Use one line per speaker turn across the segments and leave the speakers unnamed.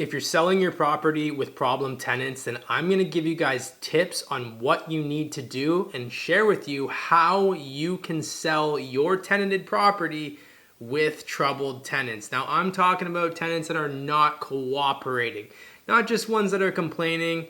If you're selling your property with problem tenants, then I'm going to give you guys tips on what you need to do and share with you how you can sell your tenanted property with troubled tenants. Now, I'm talking about tenants that are not cooperating, not just ones that are complaining,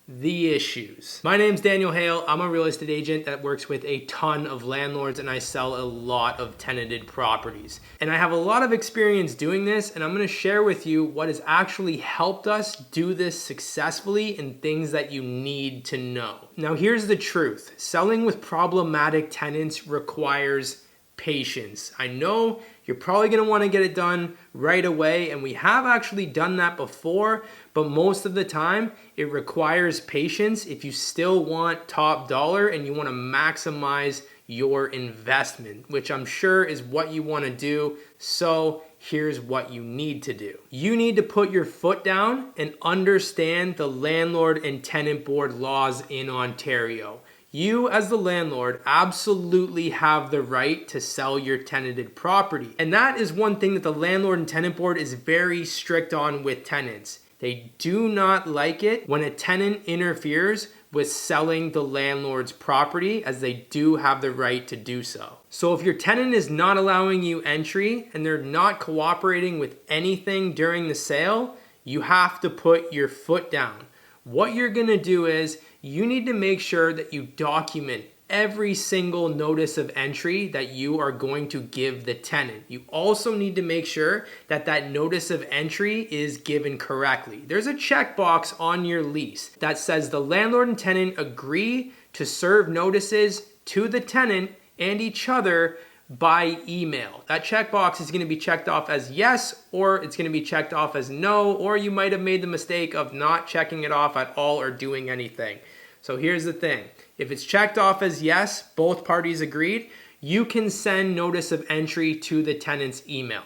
the issues. My name's Daniel Hale. I'm a real estate agent that works with a ton of landlords, and I sell a lot of tenanted properties. And I have a lot of experience doing this, and I'm going to share with you what has actually helped us do this successfully and things that you need to know. Now, here's the truth. Selling with problematic tenants requires patience. I know you're probably going to want to get it done right away, and we have actually done that before, but most of the time it requires patience if you still want top dollar and you want to maximize your investment, which I'm sure is what you want to do. So here's what you need to do. You need to put your foot down and understand the landlord and tenant board laws in Ontario. You as the landlord absolutely have the right to sell your tenanted property. And that is one thing that the landlord and tenant board is very strict on with tenants. They do not like it when a tenant interferes with selling the landlord's property, as they do have the right to do so. So if your tenant is not allowing you entry and they're not cooperating with anything during the sale, you have to put your foot down. What you're going to do is you need to make sure that you document every single notice of entry that you are going to give the tenant. You also need to make sure that that notice of entry is given correctly. There's a checkbox on your lease that says the landlord and tenant agree to serve notices to the tenant and each other by email. That checkbox is going to be checked off as yes, or it's going to be checked off as no, or you might have made the mistake of not checking it off at all or doing anything. So here's the thing. If it's checked off as yes, both parties agreed, you can send notice of entry to the tenant's email.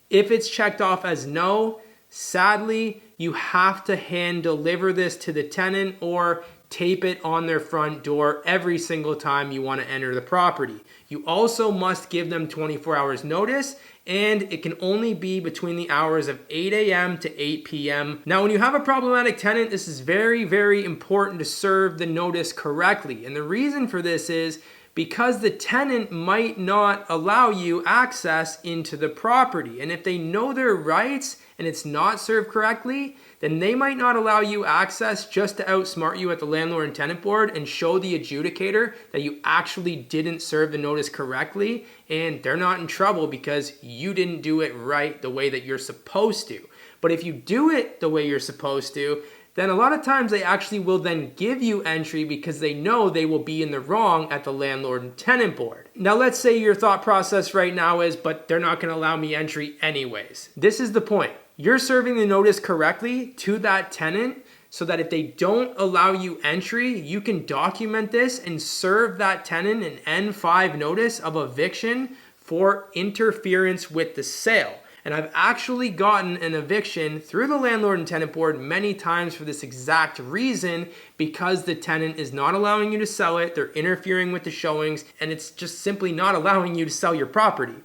If it's checked off as no, sadly, you have to hand deliver this to the tenant or tape it on their front door every single time you want to enter the property. You also must give them 24 hours notice, and it can only be between the hours of 8 a.m. to 8 p.m. Now, when you have a problematic tenant, this is very, very important to serve the notice correctly. And the reason for this is because the tenant might not allow you access into the property. And if they know their rights and it's not served correctly, then they might not allow you access just to outsmart you at the landlord and tenant board and show the adjudicator that you actually didn't serve the notice correctly, and they're not in trouble because you didn't do it right the way that you're supposed to. But if you do it the way you're supposed to, then a lot of times they actually will then give you entry because they know they will be in the wrong at the landlord and tenant board. Now, let's say your thought process right now is, but they're not going to allow me entry anyways. This is the point. You're serving the notice correctly to that tenant so that if they don't allow you entry, you can document this and serve that tenant an N5 notice of eviction for interference with the sale. And I've actually gotten an eviction through the landlord and tenant board many times for this exact reason, because the tenant is not allowing you to sell it, they're interfering with the showings, and it's just simply not allowing you to sell your property.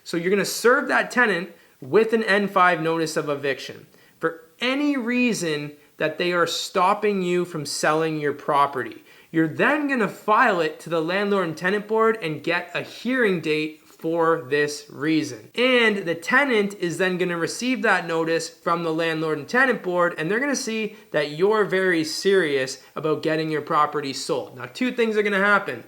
So you're going to serve that tenant with an N5 notice of eviction for any reason that they are stopping you from selling your property. You're then going to file it to the landlord and tenant board and get a hearing date for this reason. And the tenant is then going to receive that notice from the landlord and tenant board, and they're going to see that you're very serious about getting your property sold. Now, two things are going to happen.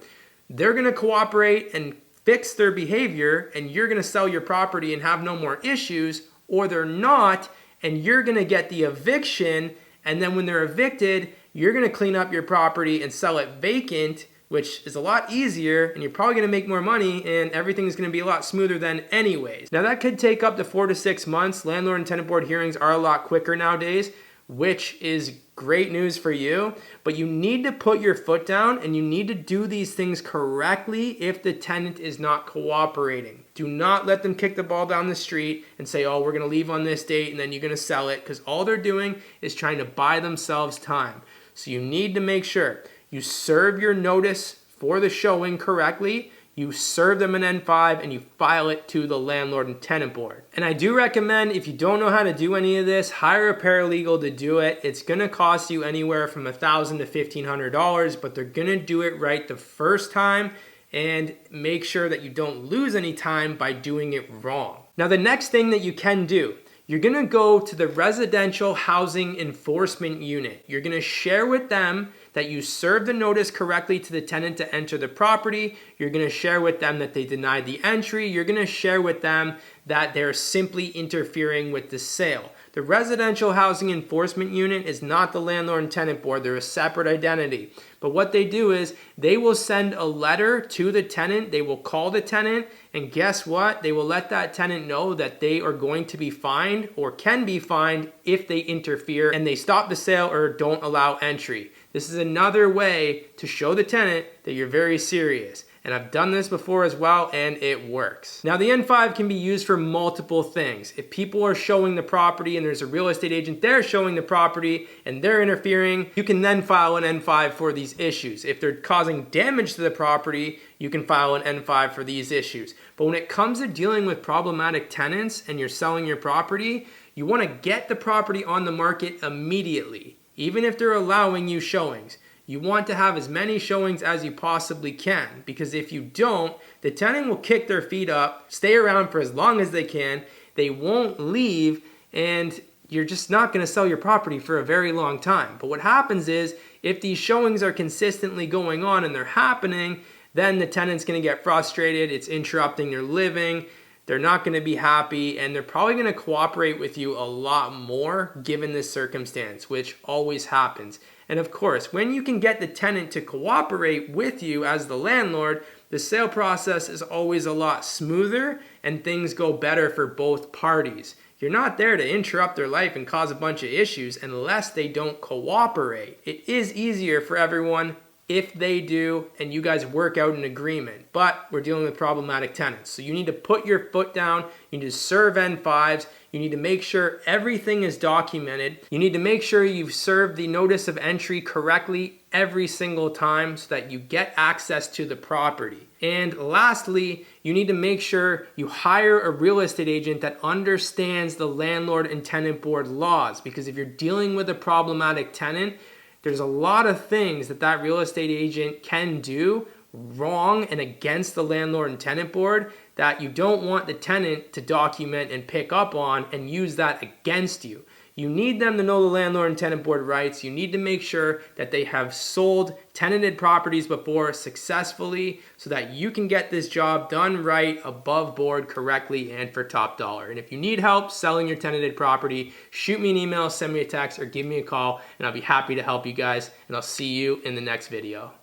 They're going to cooperate and fix their behavior, and you're going to sell your property and have no more issues, or they're not, and you're going to get the eviction, and then when they're evicted, you're going to clean up your property and sell it vacant, which is a lot easier, and you're probably going to make more money, and everything's going to be a lot smoother than anyways. Now, that could take up to 4 to 6 months. Landlord and tenant board hearings are a lot quicker nowadays, which is great news for you, but you need to put your foot down and you need to do these things correctly if the tenant is not cooperating. Do not let them kick the ball down the street and say, oh, we're going to leave on this date and then you're going to sell it, because all they're doing is trying to buy themselves time. So you need to make sure you serve your notice for the showing correctly. you serve them an N5 and you file it to the landlord and tenant board. And I do recommend, if you don't know how to do any of this, hire a paralegal to do it. It's gonna cost you anywhere from $1,000 to $1,500, but they're gonna do it right the first time and make sure that you don't lose any time by doing it wrong. Now, the next thing that you can do, you're gonna go to the residential housing enforcement unit. You're gonna share with them that you served the notice correctly to the tenant to enter the property. You're gonna share with them that they denied the entry. You're gonna share with them that they're simply interfering with the sale. The residential housing enforcement unit is not the landlord and tenant board. They're a separate identity. But what they do is they will send a letter to the tenant. They will call the tenant, and guess what? They will let that tenant know that they are going to be fined or can be fined if they interfere and they stop the sale or don't allow entry. This is another way to show the tenant that you're very serious. And I've done this before as well, and it works. Now, the N5 can be used for multiple things. If people are showing the property and there's a real estate agent there showing the property and they're interfering, you can then file an N5 for these issues. If they're causing damage to the property, you can file an N5 for these issues. But when it comes to dealing with problematic tenants and you're selling your property, you want to get the property on the market immediately, even if they're allowing you showings. You want to have as many showings as you possibly can, because if you don't, the tenant will kick their feet up, stay around for as long as they can, they won't leave, and you're just not going to sell your property for a very long time. But what happens is, if these showings are consistently going on and they're happening, then the tenant's going to get frustrated, it's interrupting their living, they're not going to be happy, and they're probably going to cooperate with you a lot more given this circumstance, which always happens. And of course, when you can get the tenant to cooperate with you as the landlord, the sale process is always a lot smoother and things go better for both parties. You're not there to interrupt their life and cause a bunch of issues unless they don't cooperate. It is easier for everyone if they do and you guys work out an agreement. But we're dealing with problematic tenants. So you need to put your foot down. You need to serve N5s. You need to make sure everything is documented. You need to make sure you've served the notice of entry correctly every single time so that you get access to the property. And lastly, you need to make sure you hire a real estate agent that understands the landlord and tenant board laws, because if you're dealing with a problematic tenant, there's a lot of things that that real estate agent can do wrong and against the landlord and tenant board that you don't want the tenant to document and pick up on and use that against you. You need them to know the landlord and tenant board rights. You need to make sure that they have sold tenanted properties before successfully so that you can get this job done right, above board, correctly, and for top dollar. And if you need help selling your tenanted property, shoot me an email, send me a text, or give me a call, and I'll be happy to help you guys. And I'll see you in the next video.